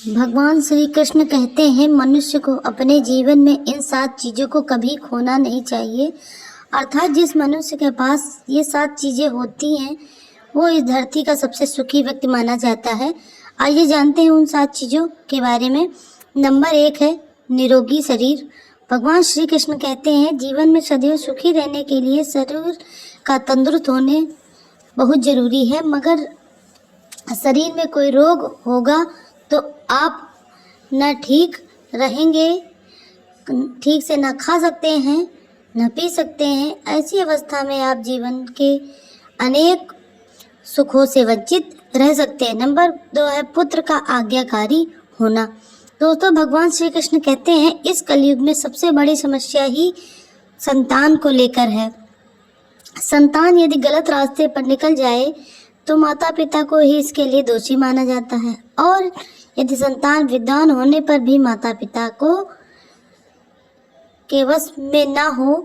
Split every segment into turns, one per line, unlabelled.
भगवान श्री कृष्ण कहते हैं मनुष्य को अपने जीवन में इन 7 चीज़ों को कभी खोना नहीं चाहिए। अर्थात जिस मनुष्य के पास ये 7 चीज़ें होती हैं वो इस धरती का सबसे सुखी व्यक्ति माना जाता है। आइए जानते हैं उन 7 चीज़ों के बारे में। नंबर 1 है निरोगी शरीर। भगवान श्री कृष्ण कहते हैं जीवन में सदैव सुखी रहने के लिए शरीर का तंदुरुस्त होने बहुत ज़रूरी है, मगर शरीर में कोई रोग होगा तो आप न ठीक रहेंगे, ठीक से न खा सकते हैं, न पी सकते हैं। ऐसी अवस्था में आप जीवन के अनेक सुखों से वंचित रह सकते हैं। नंबर 2 है पुत्र का आज्ञाकारी होना। दोस्तों, भगवान श्री कृष्ण कहते हैं इस कलयुग में सबसे बड़ी समस्या ही संतान को लेकर है। संतान यदि गलत रास्ते पर निकल जाए तो माता पिता को ही इसके लिए दोषी माना जाता है, और यदि संतान विद्वान होने पर भी माता पिता को के वश में ना हो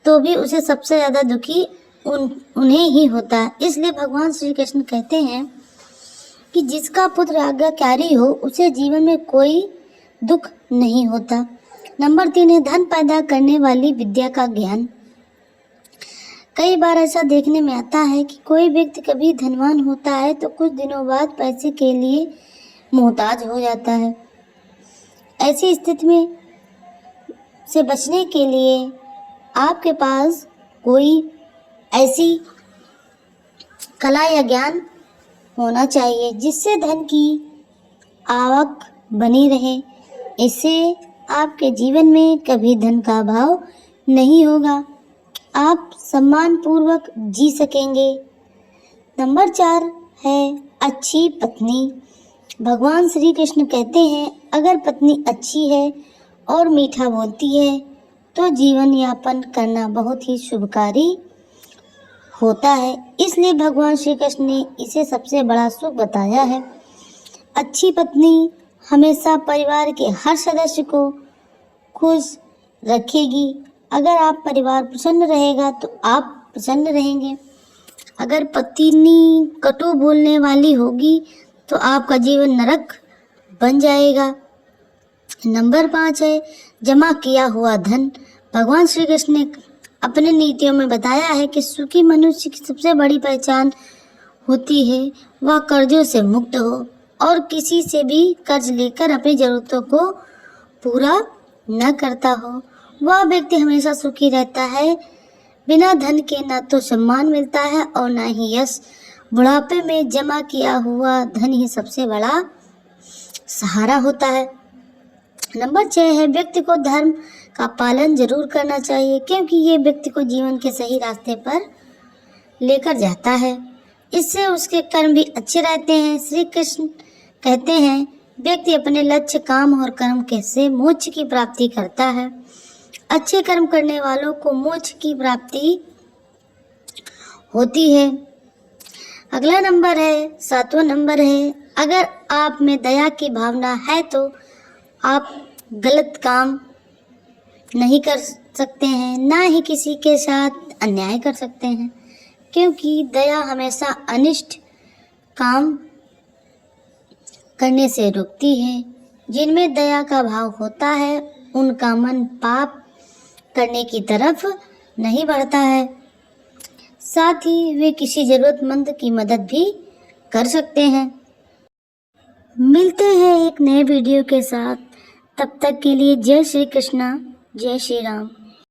तो भी उसे सबसे ज़्यादा दुखी उन्हें ही होता है। इसलिए भगवान श्री कृष्ण कहते हैं कि जिसका पुत्र आज्ञाकारी हो उसे जीवन में कोई दुख नहीं होता। नंबर 3 है धन पैदा करने वाली विद्या का ज्ञान। कई बार ऐसा देखने में आता है कि कोई व्यक्ति कभी धनवान होता है तो कुछ दिनों बाद पैसे के लिए मोहताज हो जाता है। ऐसी स्थिति में से बचने के लिए आपके पास कोई ऐसी कला या ज्ञान होना चाहिए जिससे धन की आवक बनी रहे। इससे आपके जीवन में कभी धन का अभाव नहीं होगा, आप सम्मान पूर्वक जी सकेंगे। नंबर 4 है अच्छी पत्नी। भगवान श्री कृष्ण कहते हैं अगर पत्नी अच्छी है और मीठा बोलती है तो जीवन यापन करना बहुत ही शुभकारी होता है। इसलिए भगवान श्री कृष्ण ने इसे सबसे बड़ा सुख बताया है। अच्छी पत्नी हमेशा परिवार के हर सदस्य को खुश रखेगी। अगर आप परिवार प्रसन्न रहेगा तो आप प्रसन्न रहेंगे। अगर पत्नी कटु बोलने वाली होगी तो आपका जीवन नरक बन जाएगा। नंबर 5 है जमा किया हुआ धन। भगवान श्री कृष्ण ने अपने नीतियों में बताया है कि सुखी मनुष्य की सबसे बड़ी पहचान होती है वह कर्जों से मुक्त हो और किसी से भी कर्ज लेकर अपनी ज़रूरतों को पूरा न करता हो। वह व्यक्ति हमेशा सुखी रहता है। बिना धन के ना तो सम्मान मिलता है और ना ही यश। बुढ़ापे में जमा किया हुआ धन ही सबसे बड़ा सहारा होता है। नंबर 6 है व्यक्ति को धर्म का पालन जरूर करना चाहिए, क्योंकि ये व्यक्ति को जीवन के सही रास्ते पर लेकर जाता है। इससे उसके कर्म भी अच्छे रहते हैं। श्री कृष्ण कहते हैं व्यक्ति अपने लक्ष्य, काम और कर्म के से मोक्ष की प्राप्ति करता है। अच्छे कर्म करने वालों को मोक्ष की प्राप्ति होती है। अगला नंबर है 7वां नंबर है अगर आप में दया की भावना है तो आप गलत काम नहीं कर सकते हैं, ना ही किसी के साथ अन्याय कर सकते हैं, क्योंकि दया हमेशा अनिष्ट काम करने से रोकती है। जिनमें दया का भाव होता है उनका मन पाप करने की तरफ नहीं बढ़ता है, साथ ही वे किसी जरूरतमंद की मदद भी कर सकते हैं। मिलते हैं एक नए वीडियो के साथ, तब तक के लिए जय श्री कृष्णा, जय श्री राम।